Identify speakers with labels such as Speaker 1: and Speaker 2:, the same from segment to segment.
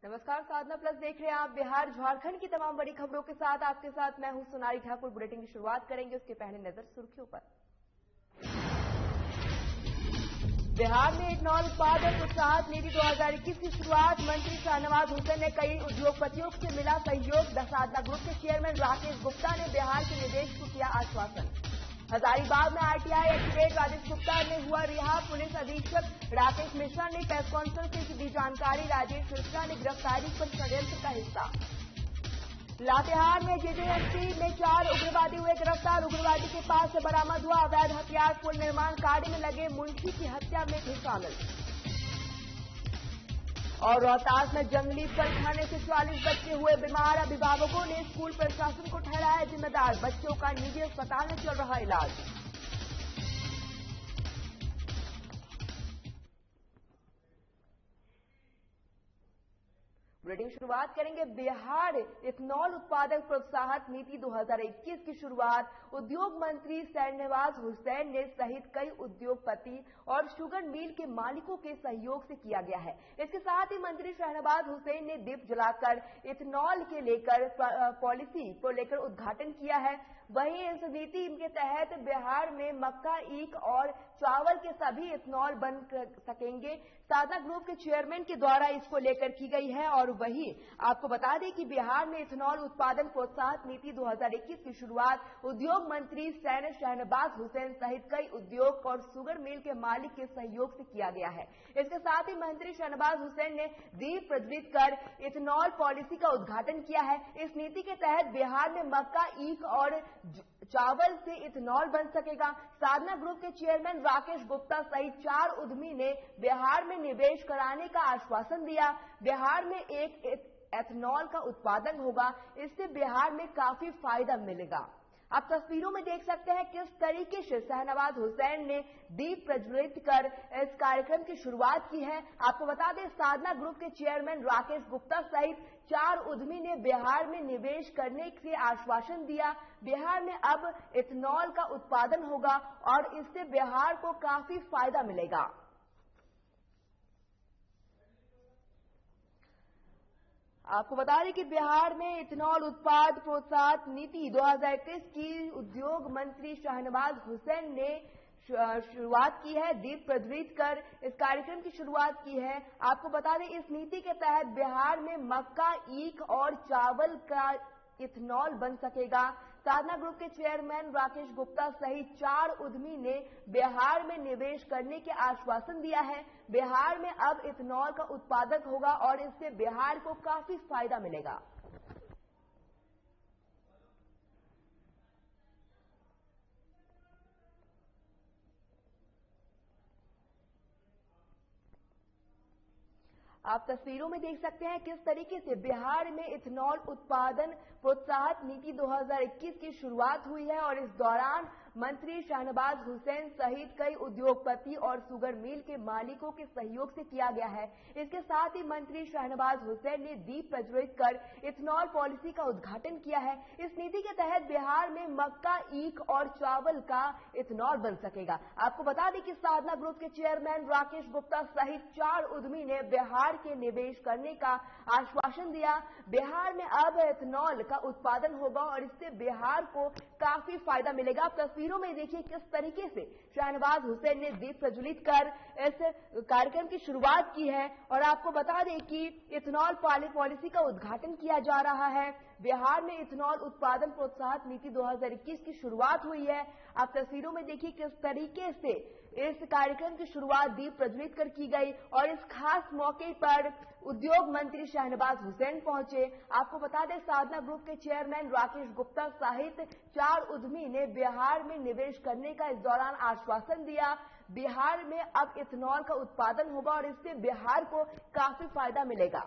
Speaker 1: नमस्कार, साधना प्लस देख रहे हैं आप। बिहार झारखंड की तमाम बड़ी खबरों के साथ आपके साथ मैं हूं सोनाली ठाकुर। बुलेटिन की शुरुआत करेंगे, उसके पहले नजर सुर्खियों पर। बिहार में इथेनॉल उत्पादन प्रोत्साहन नीति 2021 की शुरुआत। मंत्री शाहनवाज हुसैन ने कई उद्योगपतियों से मिला सहयोग। साधना ग्रुप के चेयरमैन राकेश गुप्ता ने बिहार के निदेश को किया आश्वासन। हजारीबाग में आरटीआई एक्टिवेट, राजेश गुप्ता ने हुआ रिहा। पुलिस अधीक्षक राकेश मिश्रा ने प्रेस कॉन्फ्रेंस में दी जानकारी। राजेश मिश्रा ने गिरफ्तारी पर षड्यंत्र का हिस्सा। लातेहार में जेजेएसपी में 4 उग्रवादी हुए गिरफ्तार। उग्रवादी के पास से बरामद हुआ अवैध हथियार। पुल निर्माण कार्य में लगे मुंशी की हत्या में थे शामिल। और रोहतास में जंगली फल खाने से 40 बच्चे हुए बीमार। अभिभावकों ने स्कूल प्रशासन को ठहराया जिम्मेदार। बच्चों का निजी अस्पताल में चल रहा इलाज। बुलेटिन की शुरुआत करेंगे। बिहार इथेनॉल उत्पादक प्रोत्साहन नीति 2021 की शुरुआत उद्योग मंत्री शाहनवाज हुसैन ने सहित कई उद्योगपति और शुगर मिल के मालिकों के सहयोग से किया गया है। इसके साथ ही मंत्री शाहनवाज हुसैन ने दीप जलाकर इथेनॉल के लेकर पॉलिसी को लेकर उद्घाटन किया है। वहीं इस नीति के तहत बिहार में मक्का, ईख और चावल के सभी इथेनॉल बन सकेंगे। साधना ग्रुप के चेयरमैन के द्वारा इसको लेकर की गई है। और वही आपको बता दें कि बिहार में इथेनॉल उत्पादन प्रोत्साहन नीति 2021 की शुरुआत उद्योग मंत्री शाहनवाज हुसैन सहित कई उद्योग और शुगर मिल के मालिक के सहयोग से किया गया है। इसके साथ ही मंत्री शाहनवाज हुसैन ने दीप प्रज्वलित कर इथेनॉल पॉलिसी का उद्घाटन किया है। इस नीति के तहत बिहार में मक्का, ईख और चावल से इथेनॉल बन सकेगा। साधना ग्रुप के चेयरमैन राकेश गुप्ता सहित 4 उद्यमी ने बिहार में निवेश कराने का आश्वासन दिया। बिहार में एक एथेनॉल का उत्पादन होगा, इससे बिहार में काफी फायदा मिलेगा। आप तस्वीरों में देख सकते हैं किस तरीके से शाहनवाज हुसैन ने दीप प्रज्वलित कर इस कार्यक्रम की शुरुआत की है। आपको बता दें, साधना ग्रुप के चेयरमैन राकेश गुप्ता सहित 4 उद्यमी ने बिहार में निवेश करने के आश्वासन दिया। बिहार में अब इथेनॉल का उत्पादन होगा और इससे बिहार को काफी फायदा मिलेगा। आपको बता दें कि बिहार में इथेनॉल उत्पाद प्रोत्साहन नीति 2021 की उद्योग मंत्री शाहनवाज हुसैन ने शुरुआत की है। दीप प्रज्वलित कर इस कार्यक्रम की शुरुआत की है। आपको बता दें, इस नीति के तहत बिहार में मक्का, ईख और चावल का इथेनॉल बन सकेगा। साधना ग्रुप के चेयरमैन राकेश गुप्ता सहित 4 उद्यमी ने बिहार में निवेश करने के आश्वासन दिया है। बिहार में अब इथेनॉल का उत्पादक होगा और इससे बिहार को काफी फायदा मिलेगा। आप तस्वीरों में देख सकते हैं किस तरीके से बिहार में इथेनॉल उत्पादन प्रोत्साहन नीति 2021 की शुरुआत हुई है। और इस दौरान मंत्री शाहनवाज हुसैन सहित कई उद्योगपति और शुगर मिल के मालिकों के सहयोग से किया गया है। इसके साथ ही मंत्री शाहनवाज हुसैन ने दीप प्रज्वलित कर इथेनॉल पॉलिसी का उद्घाटन किया है। इस नीति के तहत बिहार में मक्का, ईख और चावल का इथेनॉल बन सकेगा। आपको बता दें कि साधना ग्रुप के चेयरमैन राकेश गुप्ता सहित 4 उद्यमी ने बिहार के निवेश करने का आश्वासन दिया। बिहार में अब इथेनॉल का उत्पादन होगा और इससे बिहार को काफी फायदा मिलेगा। आप तस्वीरों में देखिए किस तरीके से शाहनवाज हुसैन ने दीप प्रज्वलित कर इस कार्यक्रम की शुरुआत की है। और आपको बता दें कि इथेनॉल पॉलिसी का उद्घाटन किया जा रहा है। बिहार में इथेनॉल उत्पादन प्रोत्साहन नीति 2021 की शुरुआत हुई है। आप तस्वीरों में देखिए किस तरीके से इस कार्यक्रम की शुरुआत दीप प्रज्वलित कर की गई और इस खास मौके पर उद्योग मंत्री शाहनवाज हुसैन पहुंचे। आपको बता दें, साधना ग्रुप के चेयरमैन राकेश गुप्ता सहित 4 उद्यमी ने बिहार में निवेश करने का इस दौरान आश्वासन दिया। बिहार में अब इथेनॉल का उत्पादन होगा और इससे बिहार को काफी फायदा मिलेगा।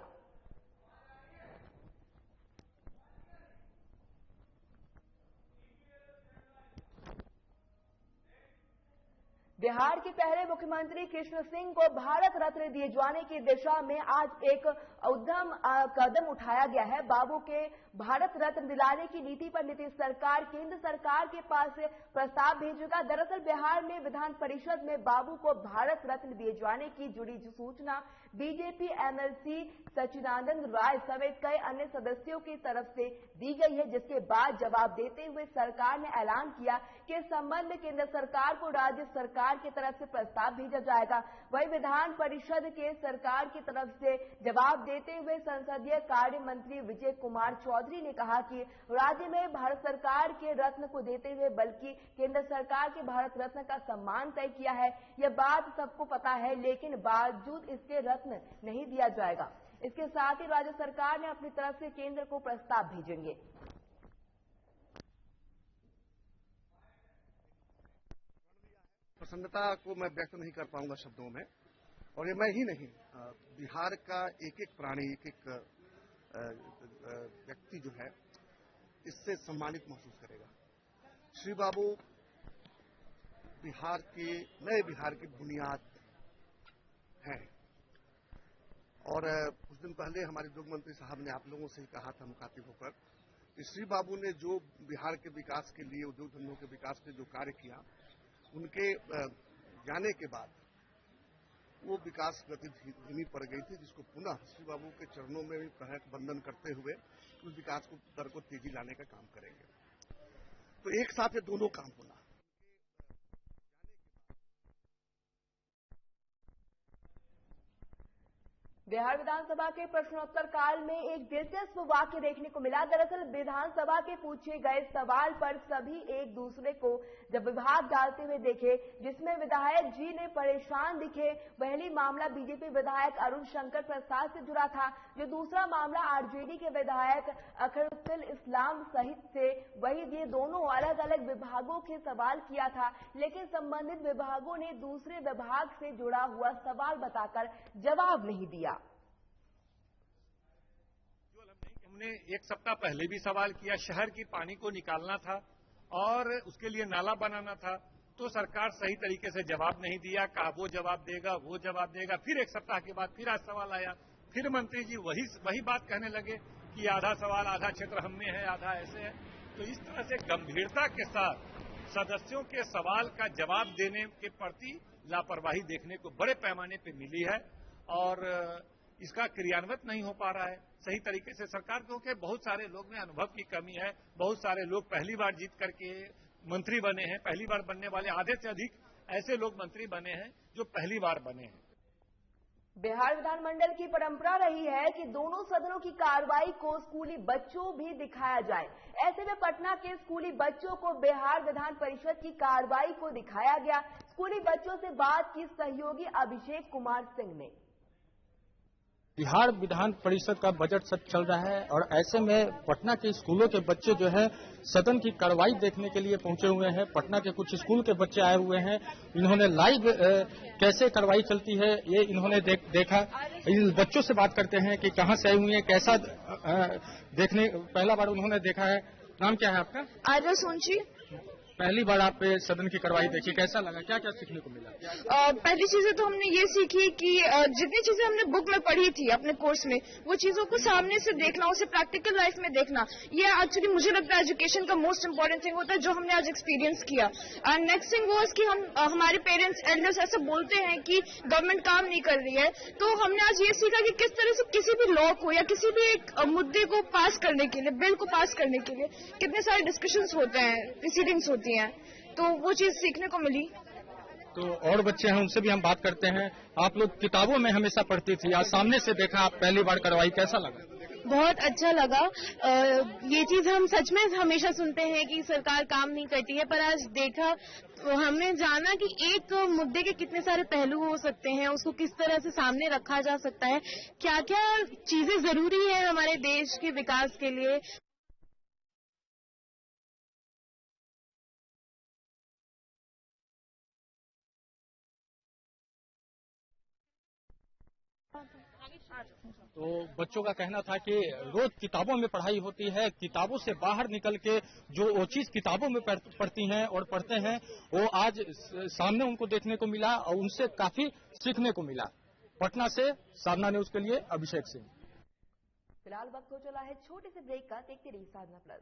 Speaker 1: बिहार के पहले मुख्यमंत्री कृष्ण सिंह को भारत रत्न दिए जाने की दिशा में आज एक उद्यम कदम उठाया गया है। बाबू के भारत रत्न दिलाने की नीति पर नीतीश सरकार केंद्र सरकार के पास प्रस्ताव भेजेगा। दरअसल बिहार में विधान परिषद में बाबू को भारत रत्न दिए जाने की जुड़ी सूचना बीजेपी एमएलसी सच्चिदानंद राय समेत कई अन्य सदस्यों की तरफ से दी गई है, जिसके बाद जवाब देते हुए सरकार ने ऐलान किया कि इस संबंध में केंद्र सरकार को राज्य सरकार की तरफ से प्रस्ताव भेजा जाएगा। वहीं विधान परिषद के सरकार की तरफ से जवाब देते हुए संसदीय कार्य मंत्री विजय कुमार चौधरी ने कहा कि राज्य में भारत सरकार के रत्न को देते हुए बल्कि केंद्र सरकार के भारत रत्न का सम्मान तय किया है। यह बात सबको पता है, लेकिन बावजूद इसके रत्न नहीं दिया जाएगा। इसके साथ ही राज्य सरकार ने अपनी तरफ से केंद्र को प्रस्ताव भेजेंगे।
Speaker 2: प्रसन्नता को मैं व्यक्त नहीं कर पाऊंगा शब्दों में, और ये मैं ही नहीं, बिहार का एक एक प्राणी, एक एक व्यक्ति जो है इससे सम्मानित महसूस करेगा। श्री बाबू बिहार के नए बिहार की बुनियाद हैं, और कुछ दिन पहले हमारे उद्योग मंत्री साहब ने आप लोगों से ही कहा था मुखातिब होकर कि श्री बाबू ने जो बिहार के विकास के लिए, उद्योग धंधों के विकास के जो कार्य किया, उनके जाने के बाद वो विकास गति धीमी पड़ गई थी, जिसको पुनः श्री बाबू के चरणों में भी प्रहक बंधन करते हुए उस विकास को दर को तेजी लाने का काम करेंगे। तो एक साथ ये दोनों काम होना।
Speaker 1: बिहार विधानसभा के प्रश्नोत्तर काल में एक दिलचस्प वाक्य देखने को मिला। दरअसल विधानसभा के पूछे गए सवाल पर सभी एक दूसरे को जब विवाद डालते हुए देखे, जिसमें विधायक जी ने परेशान दिखे। पहली मामला बीजेपी विधायक अरुण शंकर प्रसाद से जुड़ा था, जो दूसरा मामला आरजेडी के विधायक अखरुद्दीन इस्लाम सहित से। वही ये दोनों अलग अलग विभागों के सवाल किया था, लेकिन संबंधित विभागों ने दूसरे विभाग से जुड़ा हुआ सवाल बताकर जवाब नहीं दिया।
Speaker 3: हमने एक सप्ताह पहले भी सवाल किया, शहर की पानी को निकालना था और उसके लिए नाला बनाना था, तो सरकार सही तरीके से जवाब नहीं दिया। कहा वो जवाब देगा। फिर एक सप्ताह के बाद फिर आज सवाल आया, फिर मंत्री जी वही बात कहने लगे कि आधा सवाल, आधा क्षेत्र हम में है, आधा ऐसे है। तो इस तरह से गंभीरता के साथ सदस्यों के सवाल का जवाब देने के प्रति लापरवाही देखने को बड़े पैमाने पर मिली है, और इसका क्रियान्वित नहीं हो पा रहा है सही तरीके से सरकार, क्योंकि बहुत सारे लोग में अनुभव की कमी है। बहुत सारे लोग पहली बार जीत करके मंत्री बने हैं, पहली बार बनने वाले आधे से अधिक ऐसे लोग मंत्री बने हैं जो पहली बार बने हैं।
Speaker 1: बिहार विधानमंडल की परंपरा रही है कि दोनों सदनों की कार्रवाई को स्कूली बच्चों भी दिखाया जाए। ऐसे में पटना के स्कूली बच्चों को बिहार विधान परिषद की कार्रवाई को दिखाया गया। स्कूली बच्चों से बात की सहयोगी अभिषेक कुमार सिंह ने।
Speaker 4: बिहार विधान परिषद का बजट सत्र चल रहा है, और ऐसे में पटना के स्कूलों के बच्चे जो है सदन की कार्रवाई देखने के लिए पहुंचे हुए हैं। पटना के कुछ स्कूल के बच्चे आए हुए हैं, इन्होंने लाइव कैसे कार्रवाई चलती है ये इन्होंने देखा। इन बच्चों से बात करते हैं कि कहां से आए हुए हैं, कैसा देखने पहला बार उन्होंने देखा है। नाम क्या है आपका?
Speaker 5: आर्या सोनची।
Speaker 4: पहली बार आप सदन की कार्रवाई देखी, कैसा लगा, क्या क्या सीखने को मिला?
Speaker 5: पहली चीजें तो हमने ये सीखी कि जितनी चीजें हमने बुक में पढ़ी थी अपने कोर्स में, वो चीजों को सामने से देखना, उसे प्रैक्टिकल लाइफ में देखना, ये एक्चुअली मुझे लगता है एजुकेशन का मोस्ट इंपॉर्टेंट थिंग होता है, जो हमने आज एक्सपीरियंस किया। एंड नेक्स्ट थिंग वाज कि हमारे पेरेंट्स एल्डर्स ऐसा बोलते हैं कि गवर्नमेंट काम नहीं कर रही है, तो हमने आज ये सीखा कि किस तरह से किसी भी लॉ को या किसी भी एक मुद्दे को पास करने के लिए, बिल को पास करने के लिए कितने सारे डिस्कशंस होते हैं, प्रोसीडिंग्स होती हैं, तो वो चीज सीखने को मिली।
Speaker 4: तो और बच्चे हैं, उनसे भी हम बात करते हैं। आप लोग किताबों में हमेशा पढ़ती थी, आज सामने से देखा, आप पहली बार कार्रवाई, कैसा लगा?
Speaker 5: बहुत अच्छा लगा। ये चीज हम सच में हमेशा सुनते हैं कि सरकार काम नहीं करती है, पर आज देखा तो हमने जाना कि एक मुद्दे के कितने सारे पहलू हो सकते हैं, उसको किस तरह से सामने रखा जा सकता है, क्या क्या चीजें जरूरी है हमारे देश के विकास के लिए।
Speaker 4: तो बच्चों का कहना था कि रोज किताबों में पढ़ाई होती है, किताबों से बाहर निकल के जो वो चीज किताबों में पढ़ती हैं और पढ़ते हैं वो आज सामने उनको देखने को मिला और उनसे काफी सीखने को मिला। पटना से साधना न्यूज के लिए अभिषेक सिंह।
Speaker 1: फिलहाल वक्त हो चला है छोटे से ब्रेक का, देखते रहिए साधना प्लस।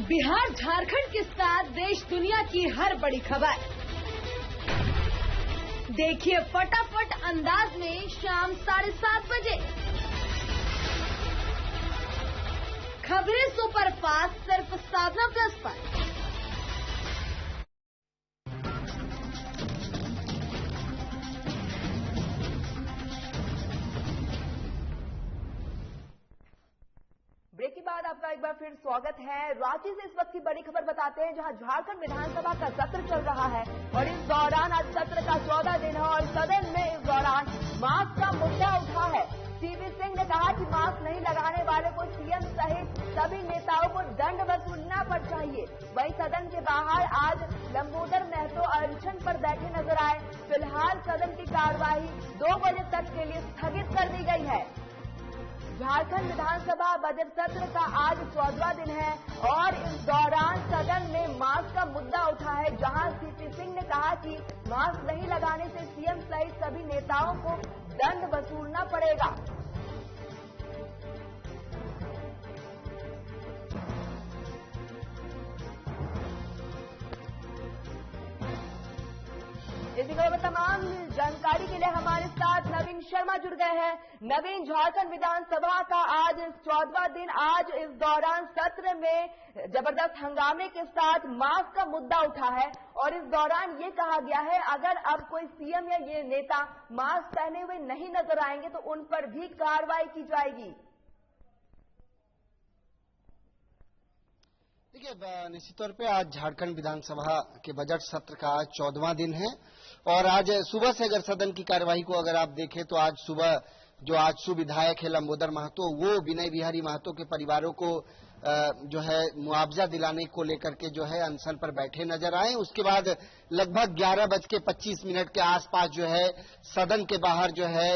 Speaker 6: बिहार झारखंड के साथ देश दुनिया की हर बड़ी खबर देखिए फटाफट अंदाज में शाम 7:30 बजे। खबरें सुपरफास्ट सिर्फ साधना प्लस पर।
Speaker 1: ब्रेक के बाद आपका एक बार फिर स्वागत है। रांची से इस वक्त की बड़ी खबर बताते हैं, जहां झारखंड विधानसभा का सत्र चल रहा है और इस दौरान आज सत्र का 14 दिन है और सदन में इस दौरान मास्क का मुद्दा उठा है। सीपी सिंह ने कहा कि मास्क नहीं लगाने वाले को सीएम सहित सभी नेताओं को दंड वसूलना पड़ चाहिए। वहीं सदन के बाहर आज लंबोदर महतो अनशन पर बैठे नजर आए। फिलहाल सदन की कार्यवाही 2 बजे तक के लिए स्थगित कर दी गई है। झारखंड विधानसभा बजट सत्र का आज 14वां दिन है और इस दौरान सदन में मास्क का मुद्दा उठा है, जहां सीपी सिंह ने कहा कि मास्क नहीं लगाने से सीएम सहित सभी नेताओं को दंड वसूलना पड़ेगा। इसी खबर में तमाम जानकारी के लिए हमारे साथ नवीन शर्मा जुड़ गए हैं। नवीन, झारखंड विधानसभा का आज 14वां दिन, आज इस दौरान सत्र में जबरदस्त हंगामे के साथ मास्क का मुद्दा उठा है और इस दौरान ये कहा गया है अगर अब कोई सीएम या ये नेता मास्क पहने हुए नहीं नजर आएंगे तो उन पर भी कार्रवाई की जाएगी।
Speaker 7: देखिए, निश्चित तौर पे आज झारखंड विधानसभा के बजट सत्र का आज 14वां दिन है और आज सुबह से अगर सदन की कार्यवाही को अगर आप देखें तो आज सुबह जो आजसू विधायक है लंबोदर महतो, वो विनय बिहारी महतो के परिवारों को जो है मुआवजा दिलाने को लेकर के जो है अनशन पर बैठे नजर आए। उसके बाद लगभग 11:25 के आसपास जो है सदन के बाहर जो है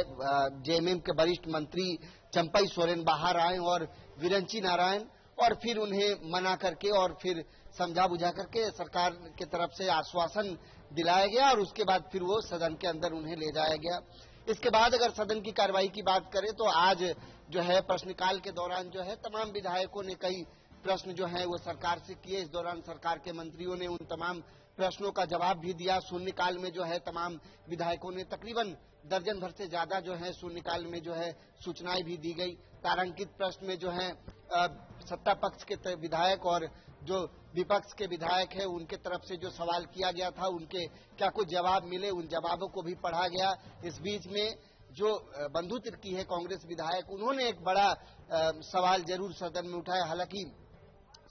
Speaker 7: जेएमएम के वरिष्ठ मंत्री चंपई सोरेन बाहर आए और विरंची नारायण और फिर उन्हें मना करके और फिर समझा बुझा करके सरकार की तरफ से आश्वासन दिलाया गया और उसके बाद फिर वो सदन के अंदर उन्हें ले जाया गया। इसके बाद अगर सदन की कार्रवाई की बात करें तो आज जो है प्रश्नकाल के दौरान जो है तमाम विधायकों ने कई प्रश्न जो है वो सरकार से किए। इस दौरान सरकार के मंत्रियों ने उन तमाम प्रश्नों का जवाब भी दिया। शून्यकाल में जो है तमाम विधायकों ने तकरीबन दर्जन भर से ज्यादा जो है शून्यकाल में जो है सूचनाएं भी दी गई। तारांकित प्रश्न में जो है सत्ता पक्ष के विधायक और जो विपक्ष के विधायक है उनके तरफ से जो सवाल किया गया था उनके क्या कुछ जवाब मिले, उन जवाबों को भी पढ़ा गया। इस बीच में जो बंधु तिर्की है कांग्रेस विधायक, उन्होंने एक बड़ा सवाल जरूर सदन में उठाया। हालांकि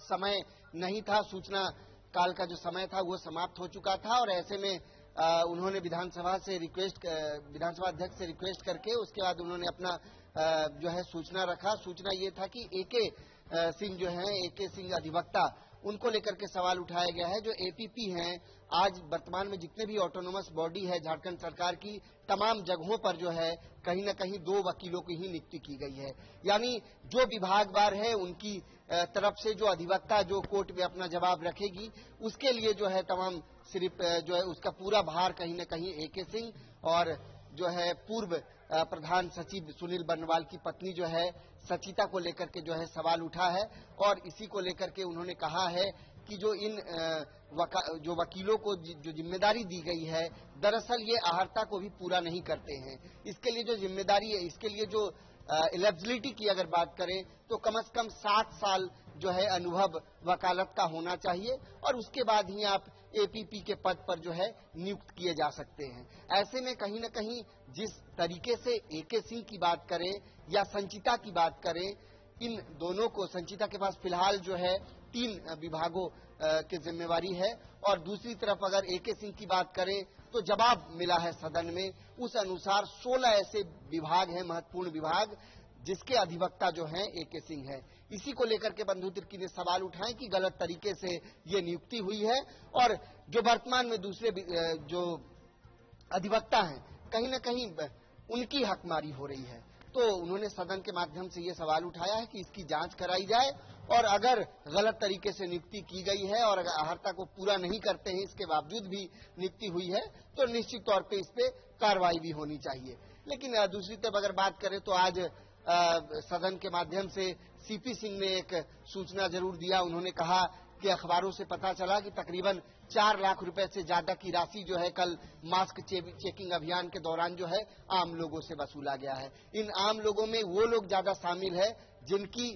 Speaker 7: समय नहीं था, सूचना काल का जो समय था वो समाप्त हो चुका था और ऐसे में उन्होंने विधानसभा अध्यक्ष से रिक्वेस्ट करके उसके बाद उन्होंने अपना जो है सूचना रखा। सूचना ये था कि एके सिंह जो है, एके सिंह अधिवक्ता, उनको लेकर के सवाल उठाया गया है। जो एपीपी हैं, आज वर्तमान में जितने भी ऑटोनोमस बॉडी है झारखंड सरकार की, तमाम जगहों पर जो है कहीं न कहीं 2 वकीलों की ही नियुक्ति की गई है। यानी जो विभागवार है उनकी तरफ से जो अधिवक्ता जो कोर्ट में अपना जवाब रखेगी उसके लिए जो है तमाम सिर्फ जो है उसका पूरा भार कहीं न कहीं एके सिंह और जो है पूर्व प्रधान सचिव सुनील बर्नवाल की पत्नी जो है सचिता को लेकर के जो है सवाल उठा है और इसी को लेकर के उन्होंने कहा है कि जो इन जो वकीलों को जो जिम्मेदारी दी गई है दरअसल ये अहर्ता को भी पूरा नहीं करते हैं। इसके लिए जो जिम्मेदारी है, इसके लिए जो एलिजिबिलिटी की अगर बात करें तो कम से कम 7 साल जो है अनुभव वकालत का होना चाहिए और उसके बाद ही आप एपीपी के पद पर जो है नियुक्त किए जा सकते हैं। ऐसे में कहीं न कहीं जिस तरीके से एके सिंह की बात करें या संचिता की बात करें, इन दोनों को, संचिता के पास फिलहाल जो है 3 विभागों की जिम्मेवारी है और दूसरी तरफ अगर एके सिंह की बात करें तो जवाब मिला है सदन में, उस अनुसार 16 ऐसे विभाग हैं, महत्वपूर्ण विभाग, जिसके अधिवक्ता जो हैं AK सिंह है। इसी को लेकर के बंधु तिर्की ने सवाल उठाए कि गलत तरीके से ये नियुक्ति हुई है और जो वर्तमान में दूसरे जो अधिवक्ता हैं कहीं न कहीं उनकी हकमारी हो रही है। तो उन्होंने सदन के माध्यम से ये सवाल उठाया है कि इसकी जांच कराई जाए और अगर गलत तरीके से नियुक्ति की गई है और अगर अहर्ता को पूरा नहीं करते हैं इसके बावजूद भी नियुक्ति हुई है तो निश्चित तौर पे इस पे कार्रवाई भी होनी चाहिए। लेकिन दूसरी तरफ अगर बात करें तो आज सदन के माध्यम से CP सिंह ने एक सूचना जरूर दिया। उन्होंने कहा कि अखबारों से पता चला कि तकरीबन 4 लाख रुपए से ज्यादा की राशि जो है कल मास्क चेकिंग अभियान के दौरान जो है आम लोगों से वसूला गया है। इन आम लोगों में वो लोग ज्यादा शामिल है जिनकी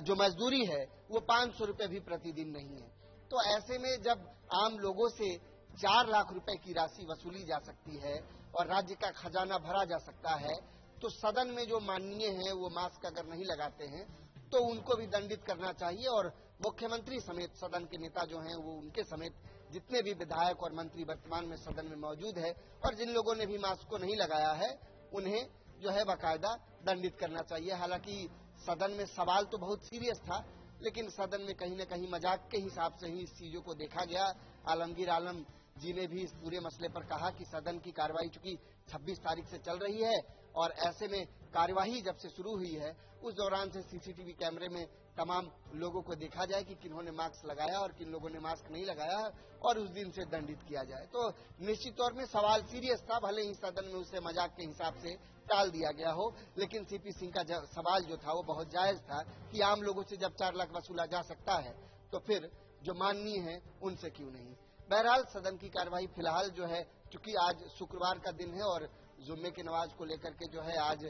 Speaker 7: जो मजदूरी है वो 500 रुपए भी प्रतिदिन नहीं है। तो ऐसे में जब आम लोगों से 4 लाख रुपए की राशि वसूली जा सकती है और राज्य का खजाना भरा जा सकता है तो सदन में जो माननीय हैं वो मास्क अगर नहीं लगाते हैं तो उनको भी दंडित करना चाहिए और मुख्यमंत्री समेत सदन के नेता जो हैं वो उनके समेत जितने भी विधायक और मंत्री वर्तमान में सदन में मौजूद है और जिन लोगों ने भी मास्क को नहीं लगाया है उन्हें जो है बाकायदा दंडित करना चाहिए। हालांकि सदन में सवाल तो बहुत सीरियस था लेकिन सदन में कहीं न कहीं मजाक के हिसाब से ही इस चीजों को देखा गया। आलमगीर आलम जी ने भी इस पूरे मसले पर कहा कि सदन की कार्रवाई चूंकि 26 तारीख से चल रही है और ऐसे में कार्यवाही जब से शुरू हुई है उस दौरान से CCTV कैमरे में तमाम लोगों को देखा जाए कि किन्होंने मास्क लगाया और किन लोगों ने मास्क नहीं लगाया और उस दिन से दंडित किया जाए। तो निश्चित तौर में सवाल सीरियस था, भले ही सदन में उसे मजाक के हिसाब से टाल दिया गया हो लेकिन CP सिंह का सवाल जो था वो बहुत जायज था कि आम लोगों से जब 4 लाख वसूला जा सकता है तो फिर जो माननीय है उनसे क्यों नहीं। बहरहाल सदन की कार्रवाई फिलहाल जो है चूंकि आज शुक्रवार का दिन है और जुम्मे की नमाज को लेकर के जो है आज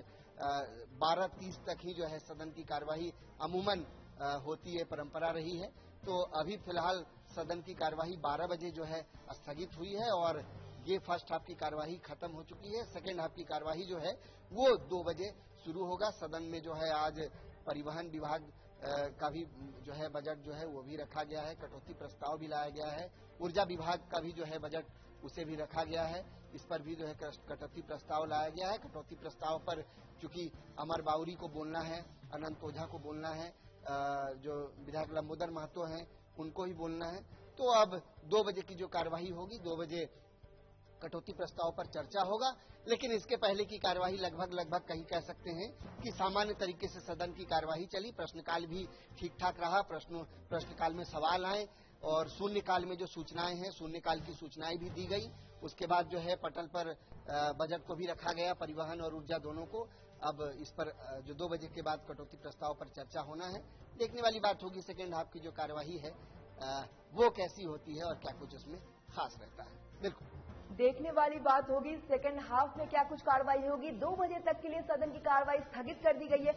Speaker 7: 12:30 तक ही जो है सदन की कार्रवाई अमूमन होती है, परंपरा रही है। तो अभी फिलहाल सदन की कार्रवाई 12 बजे जो है स्थगित हुई है और ये फर्स्ट हाफ की कार्रवाई खत्म हो चुकी है। सेकेंड हाफ की कार्रवाई जो है वो 2 बजे शुरू होगा। सदन में जो है आज परिवहन विभाग का भी जो है बजट जो है वो भी रखा गया है, कटौती प्रस्ताव भी लाया गया है, ऊर्जा विभाग का भी जो है बजट उसे भी रखा गया है, इस पर भी जो है कटौती प्रस्ताव लाया गया है। कटौती प्रस्ताव पर चूंकि अमर बाउरी को बोलना है, अनंत ओझा को बोलना है, जो विधायक लंबोदर महतो हैं उनको ही बोलना है। तो अब 2 बजे की जो कार्यवाही होगी 2 बजे कटौती प्रस्ताव पर चर्चा होगा। लेकिन इसके पहले की कार्यवाही लगभग कहीं कह सकते हैं कि सामान्य तरीके से सदन की कार्यवाही चली। प्रश्नकाल भी ठीक ठाक रहा, प्रश्नकाल में सवाल आए और शून्यकाल में जो सूचनाएं हैं शून्यकाल की सूचनाएं भी दी गई। उसके बाद जो है पटल पर बजट को भी रखा गया, परिवहन और ऊर्जा दोनों को। अब इस पर जो 2 बजे के बाद कटौती प्रस्ताव पर चर्चा होना है। देखने वाली बात होगी सेकेंड हाफ की जो कार्यवाही है वो कैसी होती है और क्या कुछ उसमें खास रहता है। बिल्कुल
Speaker 1: देखने वाली बात होगी सेकंड हाफ में क्या कुछ कार्रवाई होगी। 2 बजे तक के लिए सदन की कार्रवाई स्थगित कर दी गई है।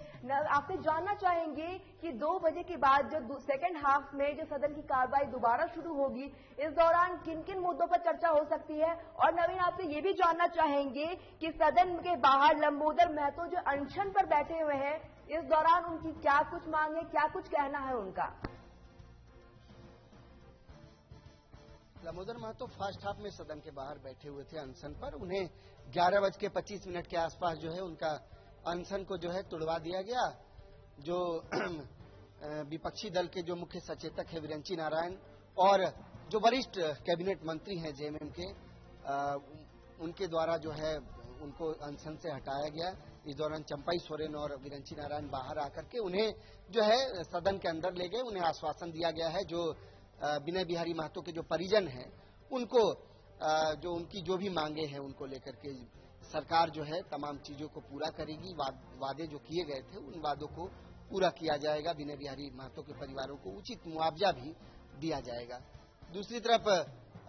Speaker 1: आपसे जानना चाहेंगे कि 2 बजे के बाद जो सेकंड हाफ में जो सदन की कार्रवाई दोबारा शुरू होगी इस दौरान किन किन मुद्दों पर चर्चा हो सकती है। और नवीन आपसे ये भी जानना चाहेंगे कि सदन के बाहर लंबोदर महतो जो अनशन पर बैठे हुए हैं इस दौरान उनकी क्या कुछ मांग है, क्या कुछ कहना है उनका।
Speaker 7: लंबोदर महतो फर्स्ट हाफ में सदन के बाहर बैठे हुए थे अनशन पर। उन्हें 11:25 के आसपास जो है उनका अनशन को जो है तुड़वा दिया गया। जो विपक्षी दल के जो मुख्य सचेतक है विरंची नारायण और जो वरिष्ठ कैबिनेट मंत्री हैं JMM के उनके द्वारा जो है उनको अनशन से हटाया गया। इस दौरान चंपाई सोरेन और विरंची नारायण बाहर आकर के उन्हें जो है सदन के अंदर ले गए। उन्हें आश्वासन दिया गया है जो विनय बिहारी महतो के जो परिजन हैं उनको जो उनकी जो भी मांगे हैं उनको लेकर के सरकार जो है तमाम चीजों को पूरा करेगी। वादे जो किए गए थे उन वादों को पूरा किया जाएगा। विनय बिहारी महतो के परिवारों को उचित मुआवजा भी दिया जाएगा। दूसरी तरफ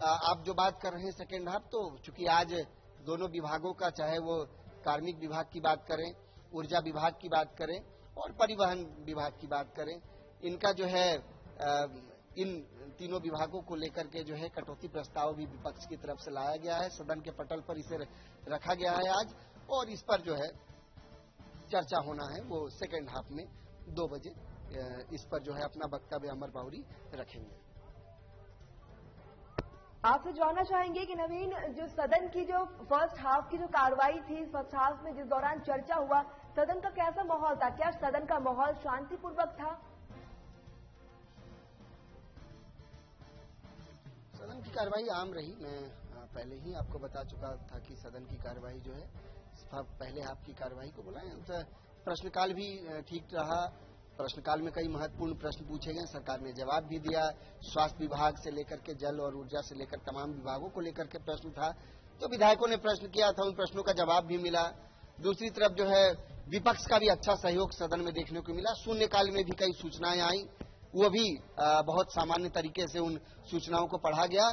Speaker 7: आप जो बात कर रहे हैं सेकेंड हाफ, तो चूंकि आज दोनों विभागों का, चाहे वो कार्मिक विभाग की बात करें, ऊर्जा विभाग की बात करें और परिवहन विभाग की बात करें, इनका जो है इन तीनों विभागों को लेकर के जो है कटौती प्रस्ताव भी विपक्ष की तरफ से लाया गया है। सदन के पटल पर इसे रखा गया है आज और इस पर जो है चर्चा होना है वो सेकेंड हाफ में 2 बजे इस पर जो है अपना वक्तव्य अमर बाउरी रखेंगे।
Speaker 1: आपसे जानना चाहेंगे कि नवीन जो सदन की जो फर्स्ट हाफ की जो कार्रवाई थी, फर्स्ट हाफ में जिस दौरान चर्चा हुआ सदन का कैसा माहौल था? क्या सदन का माहौल शांतिपूर्वक था?
Speaker 7: सदन की कार्रवाई आम रही। मैं पहले ही आपको बता चुका था कि सदन की कार्रवाई जो है, पहले आपकी कार्रवाई को बुलाएं। प्रश्नकाल भी ठीक रहा। प्रश्नकाल में कई महत्वपूर्ण प्रश्न पूछे गए, सरकार ने जवाब भी दिया। स्वास्थ्य विभाग से लेकर के जल और ऊर्जा से लेकर तमाम विभागों को लेकर के प्रश्न था, तो विधायकों ने प्रश्न किया था, उन प्रश्नों का जवाब भी मिला। दूसरी तरफ जो है विपक्ष का भी अच्छा सहयोग सदन में देखने को मिला। शून्यकाल में भी कई सूचनाएं आई, वो भी बहुत सामान्य तरीके से उन सूचनाओं को पढ़ा गया।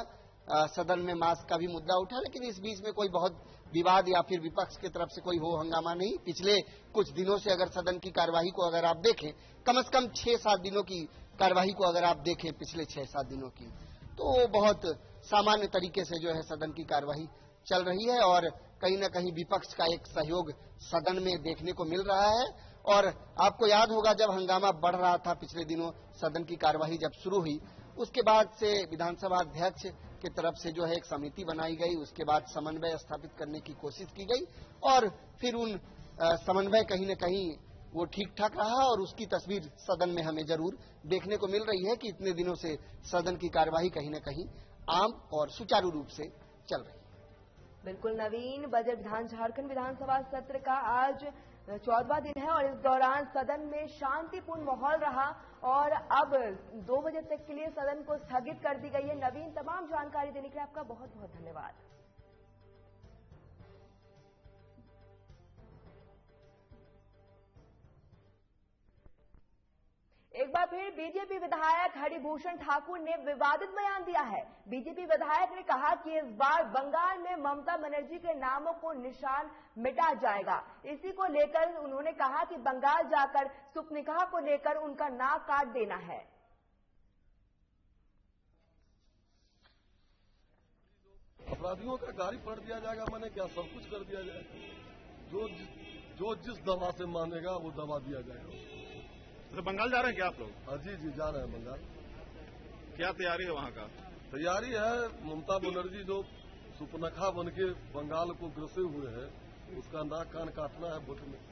Speaker 7: सदन में मास्क का भी मुद्दा उठा, लेकिन इस बीच में कोई बहुत विवाद या फिर विपक्ष की तरफ से कोई हो हंगामा नहीं। पिछले कुछ दिनों से अगर सदन की कार्यवाही को अगर आप देखें, कम से कम 6-7 दिनों की कार्यवाही को अगर आप देखें, पिछले 6-7 दिनों की, तो बहुत सामान्य तरीके से जो है सदन की कार्यवाही चल रही है और कहीं न कहीं विपक्ष का एक सहयोग सदन में देखने को मिल रहा है। और आपको याद होगा, जब हंगामा बढ़ रहा था पिछले दिनों, सदन की कार्यवाही जब शुरू हुई, उसके बाद से विधानसभा अध्यक्ष की तरफ से जो है एक समिति बनाई गई, उसके बाद समन्वय स्थापित करने की कोशिश की गई और फिर उन समन्वय कहीं न कहीं वो ठीक ठाक रहा और उसकी तस्वीर सदन में हमें जरूर देखने को मिल रही है कि इतने दिनों से सदन की कार्यवाही कहीं न कहीं आम और सुचारू रूप से चल रही है।
Speaker 1: बिल्कुल नवीन, बजट झारखंड विधानसभा सत्र का आज 14वां दिन है और इस दौरान सदन में शांतिपूर्ण माहौल रहा और अब 2 बजे तक के लिए सदन को स्थगित कर दी गई है। नवीन, तमाम जानकारी देने के लिए आपका बहुत बहुत धन्यवाद। एक बार फिर बीजेपी विधायक हरिभूषण ठाकुर ने विवादित बयान दिया है। बीजेपी विधायक ने कहा कि इस बार बंगाल में ममता बनर्जी के नामों को निशान मिटा जाएगा। इसी को लेकर उन्होंने कहा कि बंगाल जाकर सुपनिकाह को लेकर उनका नाक काट देना है।
Speaker 8: अपराधियों का गाड़ी पलट दिया जाएगा, मैंने क्या सब कुछ कर दिया जाएगा। जो जिस दवा से मानेगा वो दवा दिया जाएगा।
Speaker 9: तो बंगाल जा रहे हैं क्या आप लोग?
Speaker 8: जी जा रहे हैं बंगाल।
Speaker 9: क्या तैयारी है वहाँ का?
Speaker 8: तैयारी है, ममता बनर्जी जो सुपनखा बन के बंगाल को ग्रसे हुए हैं, उसका नाक कान काटना है वोट में।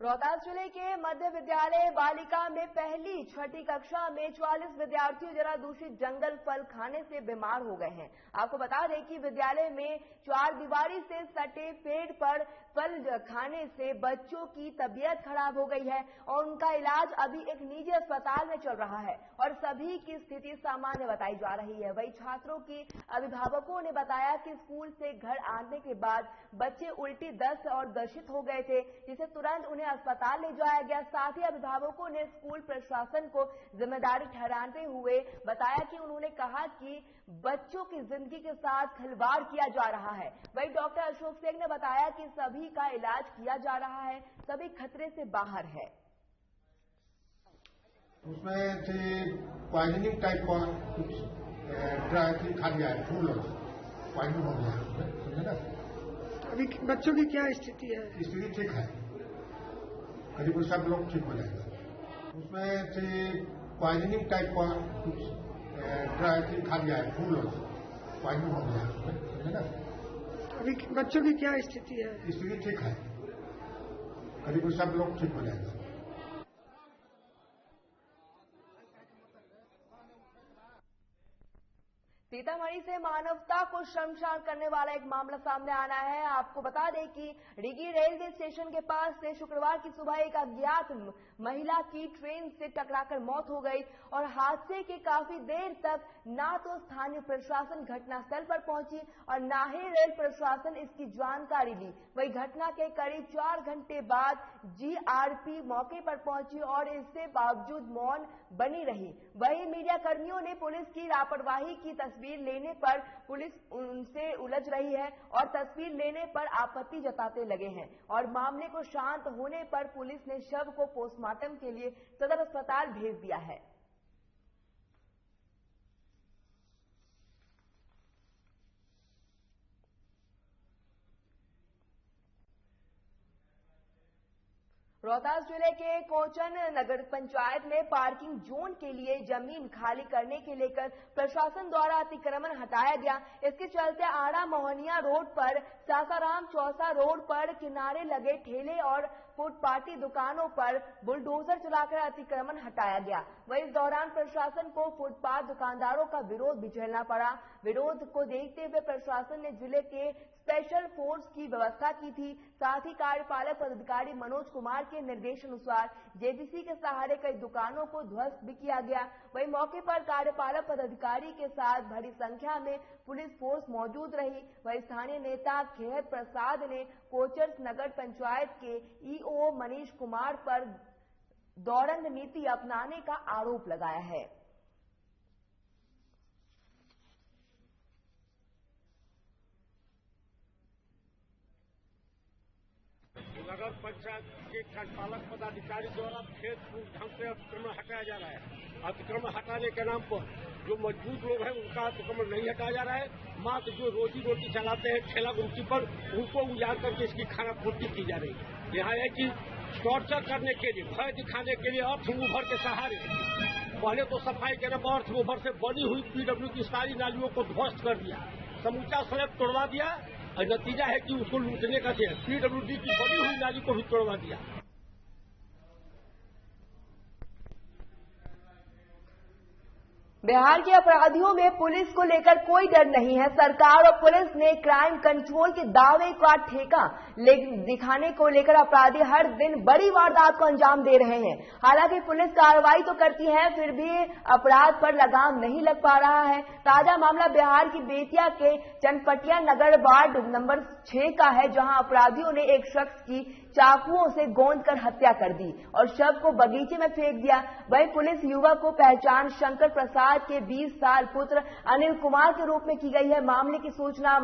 Speaker 1: रोहतास जिले के मध्य विद्यालय बालिका में पहली छठी कक्षा में 44 विद्यार्थियों जरा दूषित जंगल फल खाने से बीमार हो गए हैं। आपको बता दें कि विद्यालय में 4 दीवारी से सटे पेड़ पर फल खाने से बच्चों की तबीयत खराब हो गई है और उनका इलाज अभी एक निजी अस्पताल में चल रहा है और सभी की स्थिति सामान्य बताई जा रही है। वहीं छात्रों की अभिभावकों ने बताया कि स्कूल से घर आने के बाद बच्चे उल्टी, दस्त और दर्शित हो गए थे, जिसे तुरंत उन्हें अस्पताल ले जाया गया। साथ ही अभिभावकों ने स्कूल प्रशासन को जिम्मेदारी ठहराते हुए बताया कि उन्होंने कहा कि बच्चों की जिंदगी के साथ खिलवाड़ किया जा रहा है। वहीं डॉक्टर अशोक सिंह ने बताया कि सभी का इलाज किया जा रहा है, सभी खतरे से बाहर है।
Speaker 10: उसमें से पॉइजनिंग टाइप का कुछ ड्राई खा गया है, फूल पॉइजन हो गया है, समझे ना।
Speaker 11: अभी बच्चों की क्या स्थिति है?
Speaker 10: स्थिति ठीक है, करीब सब लोग ठीक हो जाएगा। उसमें से पॉइजनिंग टाइप का कुछ ड्राई खा गया है, फूल पॉइजन हो गया है, समझे ना।
Speaker 11: अभी बच्चों की क्या स्थिति है?
Speaker 10: स्थिति ठीक है, करीब सब लोग ठीक हो जाएगा।
Speaker 1: सीतामढ़ी से मानवता को शर्मसार करने वाला एक मामला सामने आना है। आपको बता दें कि रीगी रेलवे स्टेशन के पास से शुक्रवार की सुबह एक अज्ञात महिला की ट्रेन से टकराकर मौत हो गई और हादसे के काफी देर तक ना तो स्थानीय प्रशासन घटनास्थल पर पहुंची और ना ही रेल प्रशासन इसकी जानकारी ली। वहीं घटना के करीब 4 घंटे बाद जीआरपी मौके पर पहुंची और इसके बावजूद मौन बनी रही। वहीं मीडिया कर्मियों ने पुलिस की लापरवाही की तस्वीर लेने पर पुलिस उनसे उलझ रही है और तस्वीर लेने पर आपत्ति जताते लगे हैं और मामले को शांत होने पर पुलिस ने शव को पोस्टमार्टम के लिए सदर अस्पताल भेज दिया है। रोहतास जिले के कोचन नगर पंचायत में पार्किंग जोन के लिए जमीन खाली करने के लेकर प्रशासन द्वारा अतिक्रमण हटाया गया। इसके चलते आड़ा मोहनिया रोड पर, सासाराम चौसा रोड पर किनारे लगे ठेले और फुटपाथी दुकानों पर बुलडोजर चलाकर अतिक्रमण हटाया गया। वहीं इस दौरान प्रशासन को फुटपाथ दुकानदारों का विरोध भी झेलना पड़ा। विरोध को देखते हुए प्रशासन ने जिले के स्पेशल फोर्स की व्यवस्था की थी। साथ ही कार्यपालक पदाधिकारी मनोज कुमार के निर्देशानुसार जेसीबी के सहारे कई दुकानों को ध्वस्त भी किया गया। वहीं मौके पर कार्यपालक पदाधिकारी के साथ बड़ी संख्या में पुलिस फोर्स मौजूद रही। वहीं स्थानीय नेता खेहर प्रसाद ने कोचर नगर पंचायत के ईओ मनीष कुमार पर दौरंद नीति अपनाने का आरोप लगाया है।
Speaker 12: नगर पंचायत के कार्यपालक पदाधिकारी द्वारा खेतपूर्ण ढंग से अतिक्रमण हटाया जा रहा है। अतिक्रमण हटाने के नाम पर जो मजबूत लोग हैं उनका अतिक्रमण नहीं हटाया जा रहा है। मात्र जो रोजी रोटी चलाते हैं ठेला गुमटी पर, उनको उजाड़ करके इसकी खानापूर्ति की जा रही है। यहाँ है कि टॉर्चर करने के लिए, भय दिखाने के लिए अर्थ मूवर के सहारे पहले तो सफाई के नाम अर्थ मूवर से बनी हुई पीडब्ल्यू की सारी नालियों को ध्वस्त कर दिया, समूचा सड़क तोड़वा दिया और नतीजा है कि उसको लूटने का पीडब्ल्यूडी की बनी हुई नाली को भी तोड़वा दिया।
Speaker 1: बिहार के अपराधियों में पुलिस को लेकर कोई डर नहीं है। सरकार और पुलिस ने क्राइम कंट्रोल के दावे का ठेका दिखाने को लेकर अपराधी हर दिन बड़ी वारदात को अंजाम दे रहे हैं। हालांकि पुलिस कार्रवाई तो करती है, फिर भी अपराध पर लगाम नहीं लग पा रहा है। ताजा मामला बिहार की बेतिया के चनपटिया नगर वार्ड नंबर 6 का है, जहां अपराधियों ने एक शख्स की चाकुओं से गोंद कर हत्या कर दी और शव को बगीचे में फेंक दिया। वहीं पुलिस युवक को पहचान शंकर प्रसाद के 20 साल पुत्र अनिल कुमार के रूप में की गई है। मामले की सूचना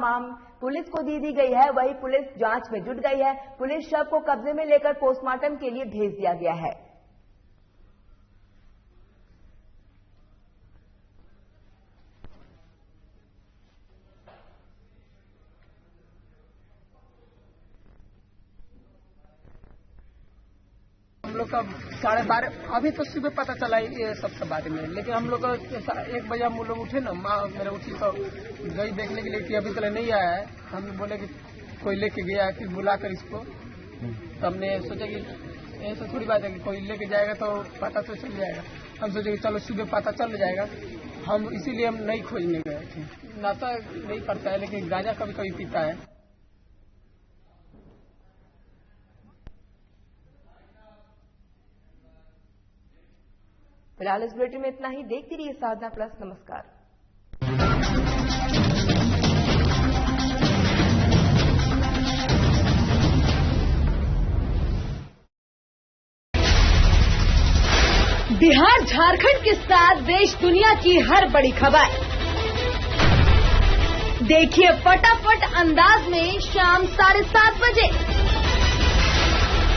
Speaker 1: पुलिस को दी गई है। वहीं पुलिस जांच में जुट गई है। पुलिस शव को कब्जे में लेकर पोस्टमार्टम के लिए भेज दिया गया है।
Speaker 11: हम लोग का 12:30 अभी तो सुबह पता चला ये सब बारे में, लेकिन हम लोग 1 बजे हम लोग उठे ना, माँ मेरे उठी तो गई देखने के लिए कि अभी तक नहीं आया है। हम बोले कि कोई लेके गया, फिर बुलाकर इसको तो हमने सोचा कि ऐसा थोड़ी बात है कि कोई लेके जाएगा तो पता तो चल जाएगा। हम सोचे कि चलो सुबह पता चल जाएगा, हम इसीलिए हम नहीं खोजने गए थे। नशा नहीं करता है लेकिन गांजा कभी कभी पीता है।
Speaker 1: फिलहाल इस बुलेटिन में इतना ही। देखती रहिए साधना प्लस। नमस्कार।
Speaker 6: बिहार झारखंड के साथ देश दुनिया की हर बड़ी खबर देखिए फटाफट अंदाज में शाम 7:30 बजे।